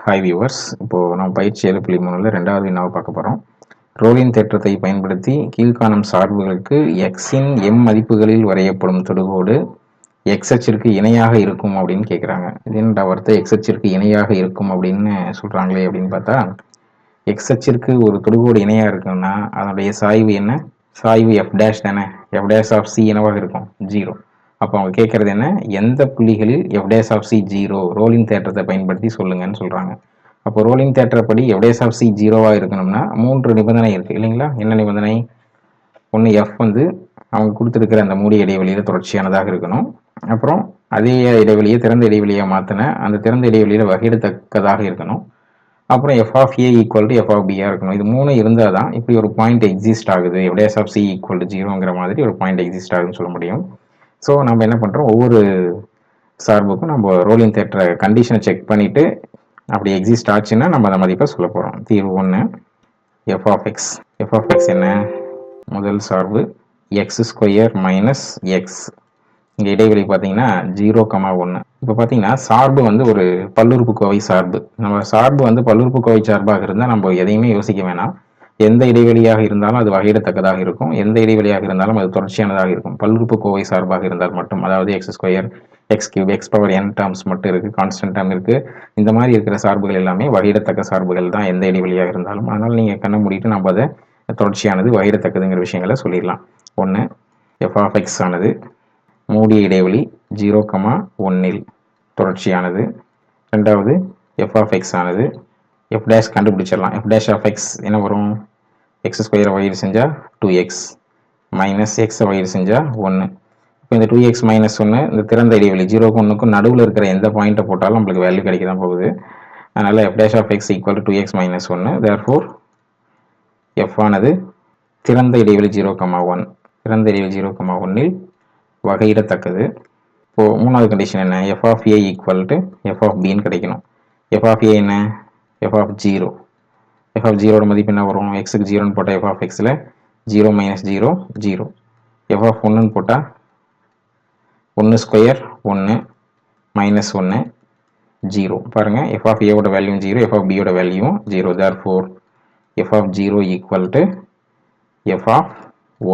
Hi viewers, இப்போது நம்ம பயிற்சி 7.3ல் 2வது வினாவை பார்க்க போகிறோம். ரோலின் தேற்றத்தை பயன்படுத்தி கீழ்காணும் சார்புகளுக்கு எக்ஸின் எம் மதிப்புகளில் வரையப்படும் தொடுகோடு எக்ஸ் அச்சிற்கு இணையாக இருக்கும் அப்படின்னு கேட்குறாங்க. இது என்னடா வார்த்தை, எக்ஸ் அச்சிற்கு இணையாக இருக்கும் அப்படின்னு சொல்கிறாங்களே அப்படின்னு பார்த்தா, எக்ஸ் அச்சிற்கு ஒரு தொடுகோடு இணையாக இருக்குன்னா அதனுடைய சாய்வு என்ன? சாய்வு எஃப் டேஷ் தானே. எஃப் டேஷ் ஆஃப் சி என்னவாக இருக்கும்? 0. அப்போ அவங்க கேட்குறது என்ன, எந்த புள்ளிகளில் எஃப் டேஷ் ஆஃப் சி 0 ரோலின் தேற்றத்தை பயன்படுத்தி சொல்லுங்கன்னு சொல்கிறாங்க. அப்போ ரோலின் தேற்றப்படி எஃப் டேஷ் ஆஃப் சி 0வாக இருக்கணும்னா 3 நிபந்தனை இருக்குது இல்லைங்களா? என்ன நிபந்தனை? ஒன்று, எஃப் வந்து அவங்க கொடுத்துருக்கிற அந்த மூடிய இடைவெளியில் தொடர்ச்சியானதாக இருக்கணும். அப்புறம் அதே இடைவெளியை திறந்த இடைவெளியாக மாற்றின அந்த திறந்த இடைவெளியில் வகையிடத்தக்கதாக இருக்கணும். அப்புறம் F of A equal to F of பியாக இருக்கணும். இது 3 இருந்தால் தான் இப்படி ஒரு பாயிண்ட் எக்ஸிஸ்ட் ஆகுது, F dash of C equal to 0ங்கிற மாதிரி ஒரு பாயிண்ட் எக்ஸிஸ்ட் ஆகுதுன்னு சொல்ல முடியும். ஸோ நம்ம என்ன பண்ணுறோம், ஒவ்வொரு சார்புக்கும் நம்ம ரோலின் தேற்ற கண்டிஷனை செக் பண்ணிவிட்டு அப்படி எக்ஸிஸ்ட் ஆச்சுன்னா நம்ம அந்த மதிப்பை சொல்ல போகிறோம். தீர்வு 1, f of x. F of x என்ன? முதல் சார்பு x² மைனஸ் எக்ஸ். இங்கே இடைவெளி பார்த்தீங்கன்னா 0,1. இப்போ பார்த்தீங்கன்னா சார்பு வந்து ஒரு பல்லுறுப்புக்கோவை சார்பு. நம்ம சார்பு வந்து பல்லுறுப்புக்கோவை சார்பாக இருந்தால் நம்ம எதையுமே யோசிக்க வேணாம். எந்த இடைவெளியாக இருந்தாலும் அது வகையிடத்தக்கதாக இருக்கும், எந்த இடைவெளியாக இருந்தாலும் அது தொடர்ச்சியானதாக இருக்கும். பல்லுறுப்புக்கோவை சார்பாக இருந்தால் மட்டும், அதாவது x², x³, x⁻n டேர்ம்ஸ் மட்டும் இருக்குது, கான்ஸ்டன்ட் டேர்ம் இருக்குது. இந்த மாதிரி இருக்கிற சார்புகள் எல்லாமே வகையிடத்தக்க சார்புகள் தான் எந்த இடைவெளியாக இருந்தாலும். அதனால் நீங்கள் கண்ணை மூடிட்டு நம்ம அதை தொடர்ச்சியானது வகையிடத்தக்கதுங்கிற விஷயங்களை சொல்லிடலாம். 1, எஃப் ஆஃப் எக்ஸ் ஆனது மூடிய இடைவெளி 0,1ல் தொடர்ச்சியானது. ரெண்டாவது, எஃப் ஆஃப் எக்ஸ் ஆனது எஃப் டேஷ் கண்டுபிடிச்சிடலாம். எஃப் டேஷ் ஆஃப் எக்ஸ் என்ன வரும்? x² வகையீடு செஞ்சால் 2x மைனஸ் எக்ஸை வகையீடு செஞ்சால் 1. இப்போ இந்த 2x மைனஸ் 1 இந்த திறந்த இடைவெளி 0க்கும் 1க்கும் நடுவில் இருக்கிற எந்த பாயிண்ட்டை போட்டாலும் நம்மளுக்கு வேல்யூ கிடைக்க தான் போகுது. அதனால் f dash of x equal to 2x minus 1. Therefore f ஆனது திறந்த இடைவெளி 0,1, திறந்த இடைவெளி 0,1ல் வகையிடத்தக்கது. இப்போது மூணாவது கண்டிஷன் என்ன? F of A equal to F of பின்னு கிடைக்கணும். எஃப் ஆஃப் ஏ என்ன? F of 0. எஃப் ஆஃப் 0ோட மதிப்பு என்ன வரும்? எக்ஸுக்கு 0ன்னு போட்டால் எஃப் ஆஃப் எக்ஸில் 0 மைனஸ் 0 0. எஃப் ஆஃப் 1ன்னு போட்டால் 1² 1 மைனஸ் 1 0. பாருங்கள், எஃப் ஆஃப் ஏவோட வேல்யூ 0, எஃப் ஆஃப் பியோட value 0. Therefore F of 0 equal to F of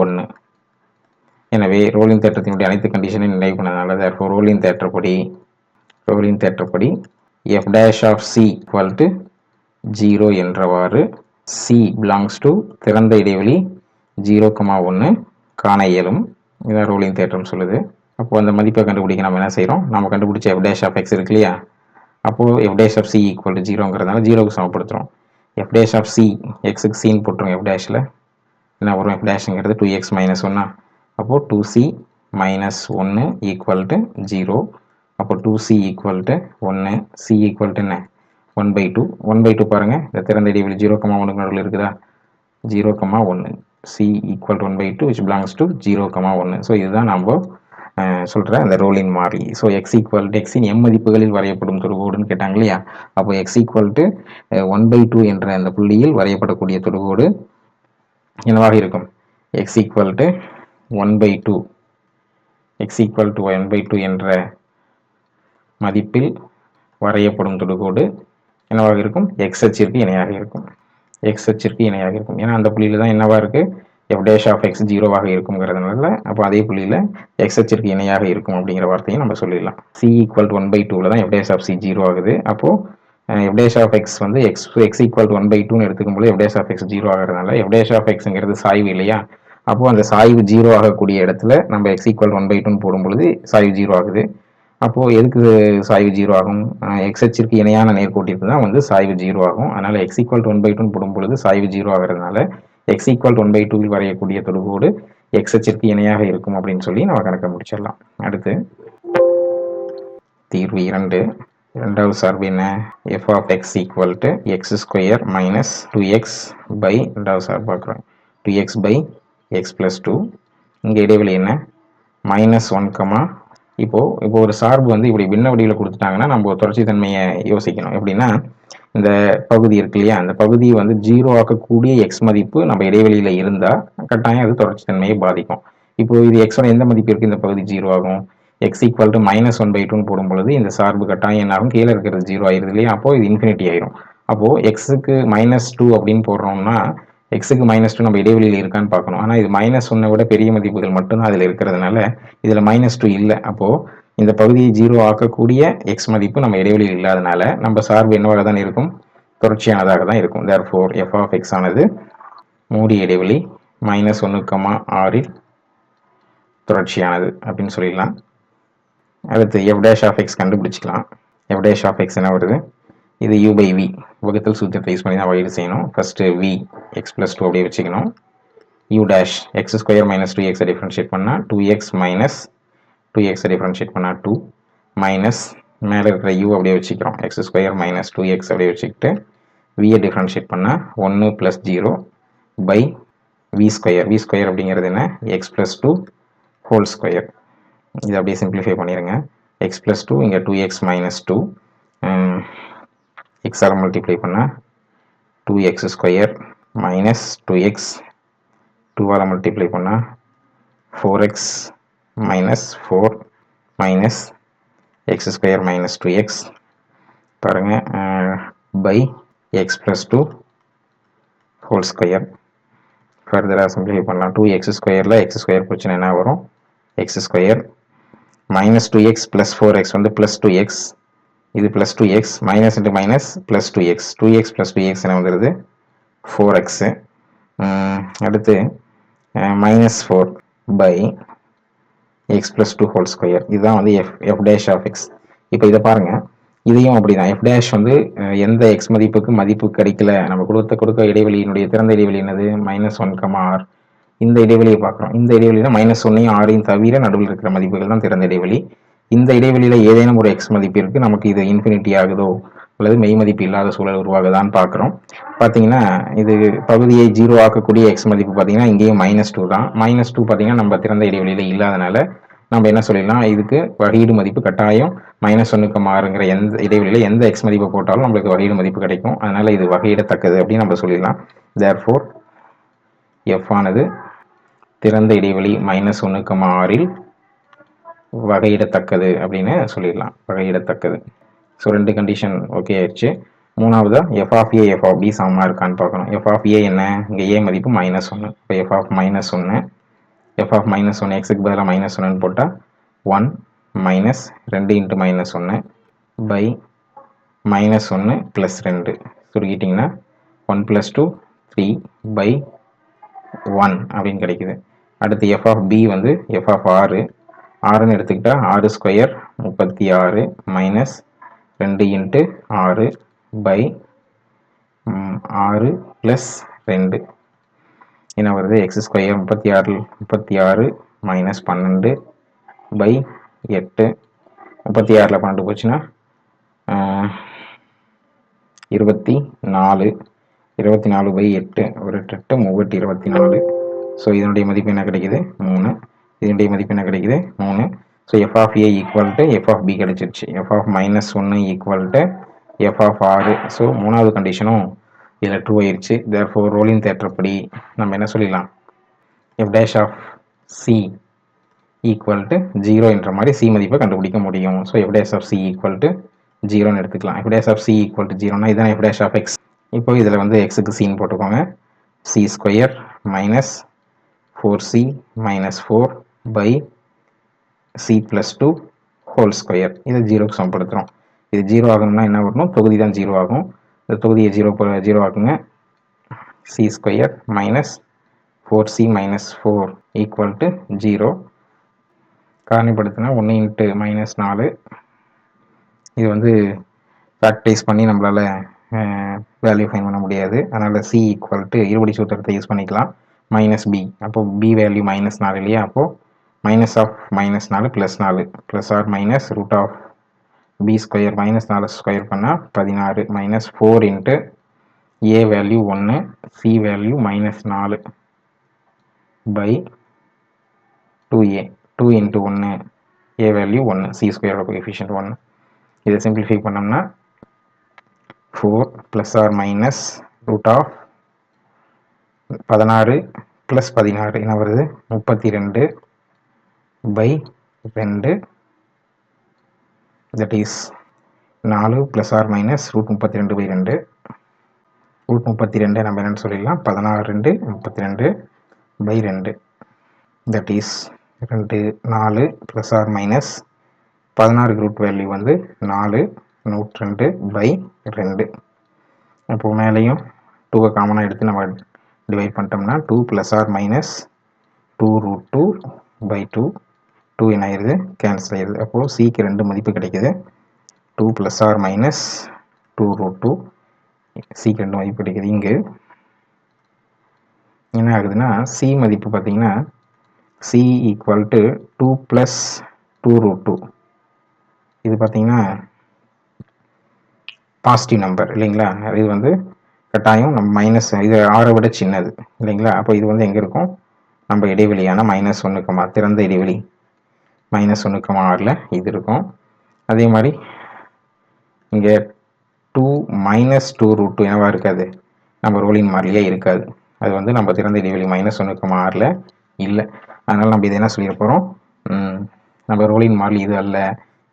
1. எனவே ரோலின் தேற்றத்தினுடைய அனைத்து கண்டிஷனையும் நினைவு பண்ணதுனால தேர்ஃபோர் ரோலின் தேற்றப்படி F dash of C equal to 0 என்றவாறு சி பிலாங்ஸ் டு திறந்த இடைவெளி 0,1 காண இயலும். இதான் ரோலின் தேற்றம் சொல்லுது. அப்போது அந்த மதிப்பை கண்டுபிடிக்க நம்ம என்ன செய்கிறோம், நம்ம கண்டுபிடிச்ச எஃப் டேஷ் ஆஃப் எக்ஸ் இருக்கு இல்லையா, அப்போது F dash of C equal to 0ங்கிறதுனால 0க்கு சமப்படுத்துகிறோம். எஃப் டேஷ் ஆஃப் சி எக்ஸுக்கு சின்னு போட்டுரும். எஃப் டேஷில் என்ன வரும்? எஃப் டேஷுங்கிறது 2x மைனஸ் 1. அப்போது 2c மைனஸ் 1 ஈக்குவல் டு 0. அப்போது 2c equal to 1, C equal to என்ன? 1/2. 1/2 பாருங்கள், இந்த திறந்த இடைவெளி 0,1க்கு நடுவில் இருக்குதா? 0,1. C equal to 1/2 which belongs to 0,1. So இதுதான் நம்ம சொல்கிற அந்த ரோலின் மாறி. ஸோ எக்ஸ் ஈக்குவல் டு எக்ஸின் எம் மதிப்புகளில் வரையப்படும் தொடுகோடுன்னு கேட்டாங்க இல்லையா? அப்போ எக்ஸ் ஈக்குவல் டு 1/2 என்ற அந்த புள்ளியில் வரையப்படக்கூடிய தொடுகோடு என்னவாக இருக்கும்? X equal to 1/2, X equal to 1/2 என்ற மதிப்பில் வரையப்படும் தொடுகோடு என்னவாக இருக்கும்? எக்ஸ் அச்சிற்கு இணையாக இருக்கும். எக்ஸ் அச்சிற்கு இணையாக இருக்கும். ஏன்னா அந்த புள்ளியில் தான் என்னவாக இருக்குது? எஃப் டேஷ் ஆஃப் எக்ஸ் 0வாக இருக்குங்கிறதுனால அப்போ அதே புள்ளியில் எக்ஸ் அச்சிற்கு இணையாக இருக்கும் அப்படிங்கிற வார்த்தையை நம்ம சொல்லிடலாம். சி ஈக்குவல் டு 1/2ல் தான் எஃப் டேஷ் ஆஃப் சி 0 ஆகுது. அப்போது எஃப் டேஷ் ஆஃப் எக்ஸ் வந்து எக்ஸ் ஈக்குவல் டு 1/2ன்னு எடுத்துக்கும்போது எஃப் டேஷ் ஆஃப் எக்ஸ் 0 ஆகிறதுனால எஃப் டேஷ் ஆஃப் எக்ஸுங்கிறது சாய்வு இல்லையா? அப்போது அந்த சாய்வு 0 ஆகக்கூடிய இடத்துல நம்ம எக்ஸ் ஈக்குவல் 1/2ன்னு போடும்பொழுது சாய்வு 0 ஆகுது. அப்போது எதுக்கு சாய்வு 0 ஆகும்? எக்ஸ் அச்சிற்கு இணையான நேர்கோட்டிற்கு தான் வந்து சாய்வு 0 ஆகும். அதனால் எக்ஸ் ஈக்குவல் டு 1/2ன்னு போடும்பொழுது சாய்வு 0 ஆகிறதுனால எக்ஸ் ஈக்குவல் டு 1/2ல் வரையக்கூடிய தொடுகோடு எக்ஸ் அச்சிற்கு இணையாக இருக்கும் அப்படின்னு சொல்லி நம்ம கணக்கை முடிச்சிடலாம். அடுத்து தீர்வு 2. இரண்டாவது சார்பு என்ன? F of x equal to x² minus 2x by ரெண்டாவது சார்பு பார்க்குறோம் 2x பை எக்ஸ் ப்ளஸ் 2. இங்கே இடைவெளி என்ன? -1, இப்போ ஒரு சார்பு வந்து இப்படி பின்ன வடிவில் கொடுத்துட்டாங்கன்னா நம்ம தொடர்ச்சி தன்மையை யோசிக்கணும். எப்படின்னா, இந்த பகுதி இருக்கு இல்லையா, அந்த பகுதியை வந்து 0 ஆக்கக்கூடிய எக்ஸ் மதிப்பு நம்ம இடைவெளியில் இருந்தால் கட்டாயம் அது தொடர்ச்சி தன்மையை பாதிக்கும். இப்போ இது எக்ஸோட எந்த மதிப்பு இருக்குது? இந்த பகுதி 0 ஆகும். எக்ஸ் ஈக்குவல் டு -1/2ன்னு போடும்பொழுது இந்த சார்பு கட்டாயம் என்ன ஆகும், கீழே இருக்கிறது 0 ஆயிருது இல்லையா, அப்போ இது இன்ஃபினிட்டி ஆயிரும். அப்போ எக்ஸுக்கு -2 அப்படின்னு போடுறோம்னா எக்ஸுக்கு -2 நம்ம இடைவெளியில் இருக்கான்னு பார்க்கணும். ஆனால் இது -1 விட பெரிய மதிப்புகள் மட்டும்தான் அதில் இருக்கிறதுனால இதில் -2 இல்லை. அப்போ இந்த பகுதியை 0 ஆக்கக்கூடிய எக்ஸ் மதிப்பு நம்ம இடைவெளியில் இல்லாதனால நம்ம சார்பு என்னவாக தான் இருக்கும், தொடர்ச்சியானதாக தான் இருக்கும். therefore f of x ஆனது மூடிய இடைவெளி -1,6இல் தொடர்ச்சியானது அப்படின்னு சொல்லிடலாம். அடுத்து f dash of x கண்டுபிடிச்சிக்கலாம். f dash of x என்ன வருது, இது u by v வகுத்தல் சூத்திரத்தை யூஸ் பண்ணி தான் வகையீடு செய்யணும். ஃபர்ஸ்ட் v x plus 2 அப்படியே வச்சுக்கணும். u dash x square minus 2x differentiate பண்ணால் 2x minus 2x டிஃபரன்ஷியேட் பண்ணால் 2 மைனஸ் மேலே இருக்கிற u அப்படியே வச்சுக்கிறோம். x square minus 2x அப்படியே வச்சுக்கிட்டு v டிஃபரன்ஷியேட் பண்ணால் 1 plus 0 by v square. v square அப்படிங்கிறது என்ன, x plus 2 ஹோல் ஸ்கொயர். இது அப்படியே சிம்பிளிஃபை பண்ணிடுங்க. x plus 2 இங்கே 2x minus 2 x all multiply பண்ணால் 2x square minus 2x 2 all multiply பண்ணால் 4x minus 4 minus x square minus 2x பாருங்கள் by x plus 2 whole square. ஃபர்தராக சிம்பிளிஃபை பண்ணலாம். 2x ஸ்கொயரில் x square போச்சுன்னா என்ன வரும், x square minus 2x plus 4x வந்து plus 2x, இது plus 2x minus into minus plus 2x, 2x plus 2x என்ன வந்துடுது 4x. அடுத்து minus 4 by x plus 2 whole square. இதுதான் வந்து எஃப் டேஷ் ஆஃப் எக்ஸ். இப்போ இதை பாருங்கள், இதையும் அப்படி தான். எஃப் டேஷ் வந்து எந்த எக்ஸ் மதிப்புக்கு மதிப்பு கிடைக்கல, நம்ம கொடுக்க இடைவெளியினுடைய திறந்த இடைவெளி என்னது -1,r. இந்த இடைவெளியை பார்க்குறோம். இந்த இடைவெளியில் -1ஐயும் 6ஐயும் தவிர நடுவில் இருக்கிற மதிப்புகள் தான் திறந்த இடைவெளி. இந்த இடைவெளியில் ஏதேனும் ஒரு எக்ஸ் மதிப்பிற்கு நமக்கு இது இன்ஃபினிட்டி ஆகுதோ அல்லது மெய் மதிப்பு இல்லாத சூழல் உருவாகுதான்னு பார்க்குறோம். பார்த்தீங்கன்னா இது பகுதியை 0 ஆக்கக்கூடிய எக்ஸ் மதிப்பு பார்த்தீங்கன்னா இங்கேயும் -2 தான். -2 பார்த்தீங்கன்னா நம்ம திறந்த இடைவெளியில் இல்லாதனால நம்ம என்ன சொல்லிடலாம், இதுக்கு வகையீடு மதிப்பு கட்டாயம் -1,6ங்கிற எந்த இடைவெளியில் எந்த எக்ஸ் மதிப்பை போட்டாலும் நம்மளுக்கு வகையீடு மதிப்பு கிடைக்கும். அதனால இது வகையிடத்தக்கது அப்படின்னு நம்ம சொல்லிடலாம். therefore f ஆனது திறந்த இடைவெளி -1,6இல் வகையிடத்தக்கது அப்படின்னு சொல்லிடலாம். வகையிடத்தக்கது. ஸோ ரெண்டு கண்டிஷன் ஓகே ஆயிடுச்சு. மூணாவதா f of A f of B சமமாக இருக்கான்னு பார்க்கணும். எஃப் ஆஃப் ஏ என்ன, இங்கே ஏ மதிப்பு -1. இப்போ எஃப் ஆஃப் -1 எஃப் ஆஃப் -1 எக்ஸுக்கு பதிலாக -1ன்னு போட்டால் 1 மைனஸ் 2 இன்ட்டு -1 பை -1 ப்ளஸ் 2 சுருக்கிட்டிங்கன்னா 1 + 2 3 பை 1 அப்படின்னு கிடைக்குது. அடுத்து எஃப் ஆஃப் பி வந்து எஃப் ஆஃப் 6ன்னு எடுத்துக்கிட்டால் 6 square 36 minus 2 into 6 by 6 plus 2 என்ன வருது, எக்ஸ் ஸ்கொயர் 36 மைனஸ் 12 பை 8. 36ல் 12 போச்சுன்னா 24 பை 8 ஒரு 8 3 24. ஸோ இதனுடைய மதிப்பு என்ன கிடைக்குது 3. இதனுடைய மதிப்பு என்ன கிடைக்குது 3. So F of A equal to F of B கிடைச்சிருச்சு. F of -1 equal to F of 6. So மூணாவது கண்டிஷனும் இதில் ட்ரூ ஆயிடுச்சு. தேர்ஃபோர் ரோலின் தேற்றப்படி நம்ம என்ன சொல்லிடலாம், F dash of C equal to 0 என்ற மாதிரி சி மதிப்பை கண்டுபிடிக்க முடியும். So F dash of C equal to 0ன்னு எடுத்துக்கலாம். F dash of C equal to 0னா இதுதான் எஃப் டேஷ் ஆஃப் எக்ஸ். இப்போ இதில் வந்து எக்ஸுக்கு சின்னு போட்டுக்கோங்க. C square minus 4c minus 4 by c plus 2 whole square. இதை 0க்கு சமப்படுத்துகிறோம். இது 0 ஆகணும்னா என்ன வரணும், தொகுதி தான் 0 ஆகும். இந்த தொகுதியை 0 ஆகுங்க. C square minus 4c minus 4 equal to 0. காரணிப்படுத்தினா 1 into -4. இது வந்து ஃபேக்டரைஸ் பண்ணி நம்மளால் வேல்யூ ஃபைன் பண்ண முடியாது. அதனால் சி ஈக்குவல் டு இருபடி சூத்திரத்தை யூஸ் பண்ணிக்கலாம். -b. அப்போது b வேல்யூ -4 இல்லையா, அப்போது minus of -4 plus 4 plus or minus root of b square -4 square பண்ணால் 16 minus 4 into a value 1 c value -4 by 2a 2 into 1 a value 1 c ஸ்கொயரோட கோஎஃபிஷியன்ட் 1. இதை simplify பண்ணோம்னா 4 plus or minus root of 16 plus 16 என்ன வருது 32 by 2 that is 4 plus or minus root 32/2. Root 32 நம்ம என்னென்னு சொல்லிடலாம் 16/32/2. That is 2 4 plus or minus 16க்கு root value வந்து 4 102/2. அப்போது மேலேயும் 2 காமனாக எடுத்து நம்ம டிவைட் பண்ணிட்டோம்னா 2 ப்ளஸ் ஆர் மைனஸ் 2√2/2. 2 என்ன ஆயிடுது, கேன்சல் ஆயிடுது. அப்போது சிக்கு 2 மதிப்பு கிடைக்குது. 2 ப்ளஸ் ஆர் மைனஸ் 2√2 சிக்கு 2 மதிப்பு கிடைக்குது. இங்கு என்ன ஆகுதுன்னா சி மதிப்பு பார்த்தீங்கன்னா சி ஈக்குவல் டு 2 ப்ளஸ் 2√2. இது பார்த்தீங்கன்னா பாசிட்டிவ் நம்பர் இல்லைங்களா. இது வந்து கட்டாயம் நம்ம மைனஸ் இது 6 விட சின்னது இல்லைங்களா. அப்போ இது வந்து எங்கே இருக்கும், நம்ம இடைவெளியான -1, திறந்த இடைவெளி -1,6ல் இது இருக்கும். அதே மாதிரி இங்கே 2 மைனஸ் 2√2 என்னவா இருக்காது, நம்ம ரோலின் மாறிலியே இருக்காது. அது வந்து நம்ம திறந்த இடைவெளி -1,6ல் இல்லை. அதனால் நம்ம இது என்ன சொல்லிட போகிறோம், நம்ம ரோலின் மாறிலி இது அல்ல,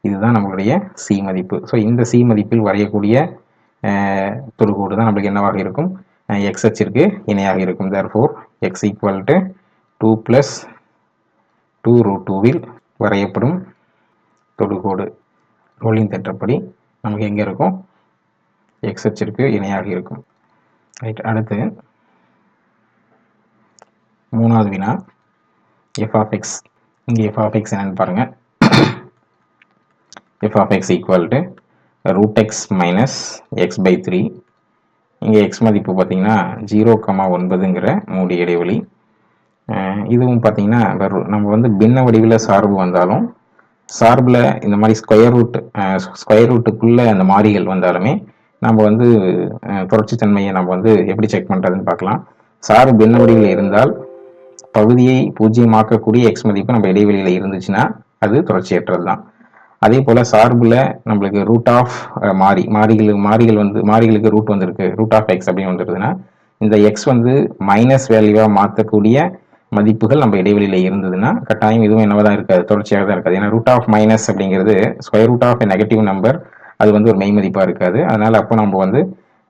இதுதான் நம்மளுடைய சி மதிப்பு. ஸோ இந்த சி மதிப்பில் வரையக்கூடிய தொடுகோடு தான் நம்மளுக்கு என்னவாக இருக்கும், எக்ஸ் அச்சிற்கு இணையாக இருக்கும். Therefore x equal to 2 plus 2√2வில் வரையப்படும் தொடுகோடு ரோலின் தேற்றப்படி நமக்கு எங்கே இருக்கும், எக்ஸ் அச்சிற்கு இணையாக இருக்கும். ரைட். அடுத்து 3வது வினா எஃப் ஆஃப் எக்ஸ். இங்கே எஃப் ஆஃப் எக்ஸ் என்னன்னு பாருங்கள். f of x equal to root x minus x/3. இங்கே x மதிப்பு பார்த்தீங்கன்னா 0,9ங்கிற மூடிய இடைவெளி. இதுவும் பார்த்தீங்கன்னா நம்ம வந்து பின்ன வடிவில் சார்பு வந்தாலும் சார்பில் இந்த மாதிரி ஸ்கொயர் ரூட்டுக்குள்ளே அந்த மாறிகள் வந்தாலுமே நம்ம வந்து தொடர்ச்சித்தன்மையை நம்ம வந்து எப்படி செக் பண்ணுறதுன்னு பார்க்கலாம். சார்பு பின்ன வடிவில் இருந்தால் பகுதியை பூஜ்ஜியமாக்கக்கூடிய x மதிப்பு நம்ம இடைவெளியில் இருந்துச்சுன்னா அது தொடர்ச்சியற்றது தான். அதே போல் சார்பில் நம்மளுக்கு ரூட் ஆஃப் மாறிகளுக்கு ரூட் வந்திருக்கு, ரூட் ஆஃப் எக்ஸ் அப்படின்னு வந்துருக்குதுன்னா இந்த எக்ஸ் வந்து மைனஸ் வேல்யூவாக மாற்றக்கூடிய மதிப்புகள் நம்ம இடைவெளியில் இருந்ததுன்னா கட்டாயம் இதுவும் என்னவா தான் இருக்காது, தொடர்ச்சியாக தான் இருக்காது. ஏன்னா ரூட் ஆஃப் மைனஸ் அப்படிங்கிறது square root of negative number, அது வந்து ஒரு மெய் மதிப்பாக இருக்காது. அதனால் அப்போ நம்ம வந்து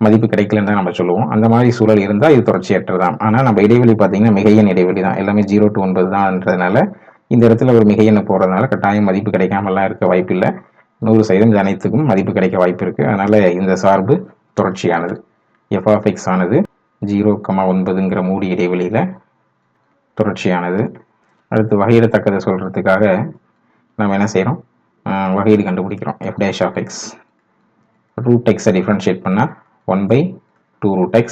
மதிப்பு கிடைக்கலன்னு தான் நம்ம சொல்லுவோம். அந்த மாதிரி சூழல் இருந்தால் இது தொடர்ச்சியற்றதான். ஆனால் நம்ம இடைவெளி பார்த்தீங்கன்னா மிகையன் இடைவெளி தான், எல்லாமே 0 to 9 தான்ன்றதுனால இந்த இடத்துல ஒரு மிகையெண்ணு போகிறதுனால கட்டாயம் மதிப்பு கிடைக்காமலாம் இருக்க வாய்ப்பு இல்லை. 100% இது அனைத்துக்கும் மதிப்பு கிடைக்க வாய்ப்பு இருக்குது. அதனால் இந்த சார்பு தொடர்ச்சியானது. எஃப் ஆஃப் எக்ஸ் ஆனது 0,9ங்கிற மூடி இடைவெளியில் தொடர்ச்சியானது. அடுத்து வகையிடத்தக்கதை சொல்கிறதுக்காக நம்ம என்ன செய்கிறோம், வகையீடு கண்டுபிடிக்கிறோம். F dash of x root எக்ஸை டிஃப்ரென்ஷியேட் பண்ணால் 1/2√x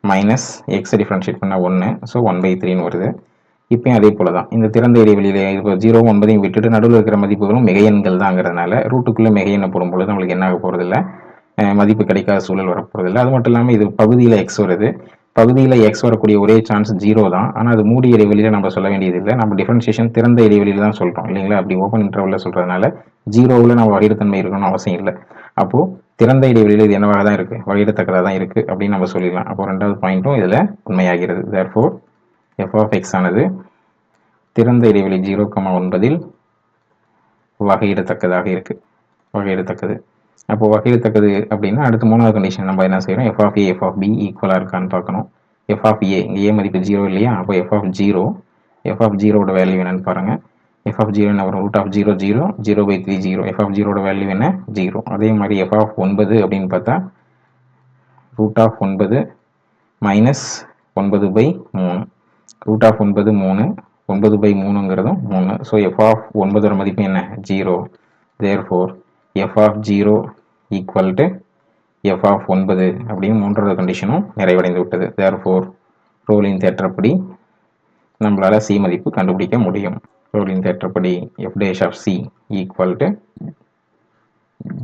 மைனஸ் எக்ஸை டிஃப்ரென்ஷியேட் பண்ணால் 1, ஸோ 1/3ன்னு வருது. இப்போயும் அதே போல தான் இந்த திறந்த இடைவெளியில் இப்போ 0, 9ஐயும் விட்டுட்டு நடுவில் இருக்கிற மதிப்புகளும் மிகையன்கள் தாங்கிறதுனால ரூட்டுக்குள்ளே மிகையெண்ணை போடும்பொழுது நம்மளுக்கு என்ன ஆக போகிறதில்ல, மதிப்பு கிடைக்காத சூழல் வரப்போகிறதில்லை. அது மட்டும் இல்லாமல் இது பகுதியில் எக்ஸ் வருது, பகுதியில் எக்ஸ் வரக்கூடிய ஒரே சான்ஸ் 0 தான். ஆனால் அது மூடி இடைவெளியில் நம்ம சொல்ல வேண்டியதில்லை, நம்ம டிஃபரன்ஷியேஷன் திறந்த இடைவெளியில் தான் சொல்கிறோம் இல்லைங்களா. அப்படி ஓப்பன் இன்டர்வலில் சொல்கிறதுனால 0வில் நம்ம வகையிடத்தன்மை இருக்கணும்னு அவசியம் இல்லை. அப்போது திறந்த இடைவெளியில் இது என்னவாக தான் இருக்குது, வகையிடத்தக்கதாக தான் இருக்குது அப்படின்னு நம்ம சொல்லிடலாம். அப்போ 2வது பாயிண்ட்டும் இதில் உண்மையாகிறது. தேர்ஃபோர் எஃப் ஆஃப் எக்ஸ் ஆனது திறந்த இடைவெளி 0,9ல் வகையிடத்தக்கதாக இருக்குது, வகையிடத்தக்கது. அப்போ வகையிடத்தக்கது அப்படின்னா அடுத்து 3வது கண்டிஷன் நம்ம என்ன செய்யறோம், f of A f of B ஈக்குவலாக இருக்கான்னு பார்க்கணும். எஃப் ஆஃப் ஏ, இங்கே ஏ மதிப்பு 0 இல்லையா, அப்போ எஃப் ஆஃப் 0வோட வேல்யூ என்னன்னு பாருங்கள். எஃப் ஆஃப் 0 என்ன வரும், ரூட் ஆஃப் 0 0, 0/3 0. எஃப் ஆஃப் 0வோட வேல்யூ என்ன, 0. அதே மாதிரி எஃப் ஆஃப் 9 அப்படின்னு பார்த்தா root of 9 minus 9/3, root of 9 3, 9/3ங்கிறதும் 3. ஸோ எஃப் ஆஃப் 9ஓட மதிப்பு என்ன, 0. Therefore F of 0 equal to F of 9 அப்படின்னு 3வது கண்டிஷனும் நிறைவடைந்து விட்டது. தேர்ஃபோர் ரோலின் தேற்றப்படி நம்மளால் சி மதிப்பு கண்டுபிடிக்க முடியும். ரோலின் தேற்றப்படி F dash of C equal to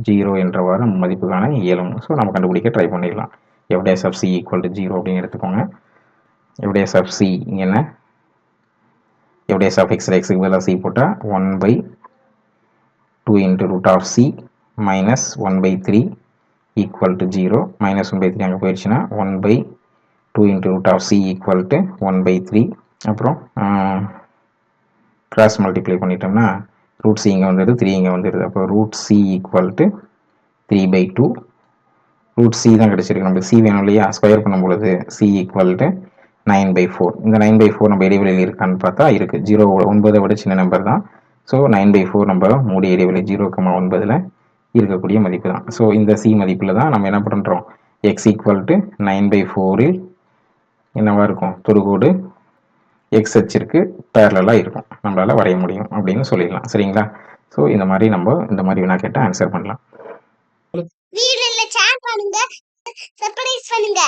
0 என்றவாறு நம்ம மதிப்பு காண இயலும். ஸோ நம்ம கண்டுபிடிக்க ட்ரை பண்ணிடலாம். F dash of C equal to 0 அப்படின்னு எடுத்துக்கோங்க. எஃப் டேஷ் ஆஃப் சி இங்கே என்ன, எஃப் டேஷ் ஆஃப் எக்ஸில் எக்ஸுக்கு பதிலாக சி போட்டால் 1/2 into root of c minus 1/3 equal to 0. Minus 1/3 அங்கே போயிடுச்சுன்னா 1/2 into root of C equal to 1/3. அப்புறம் கிராஸ் மல்டிப்ளை பண்ணிட்டோம்னா ரூட் சி இங்கே வந்துடுது, 3 இங்கே வந்துடுது. அப்போ root c equal to 3/2. Root c தான் கிடச்சிருக்கு, நம்மளுக்கு சி வேணும் இல்லையா, ஸ்கொயர் பண்ணும் பொழுது சி ஈக்குவல் டு 9/4. இந்த 9/4 நம்ம இடைவெளியில் இருக்கான்னு பார்த்தா இருக்குது. 0 9 விட சின்ன நம்பர் தான். ஸோ 9/4 நம்ம மூடிய இடைவெளி 0,9ல் இருக்கக்கூடிய மதிப்பு தான். ஸோ இந்த சி மதிப்பில் தான் நம்ம என்ன பண்ணுறோம், எக்ஸ் ஈக்குவல் டு 9/4ல் என்னவா இருக்கும், தொடுகோடு எக்ஸ் அச்சிற்கு பேரலாக இருக்கும், நம்மளால் வரைய முடியும் அப்படின்னு சொல்லிடலாம். சரிங்களா? ஸோ இந்த மாதிரி நம்ம இந்த மாதிரி வினா கேட்டால் ஆன்சர் பண்ணலாம். வீடியோல ஷேர் பண்ணுங்க, சப்ஸ்கிரைப் பண்ணுங்க.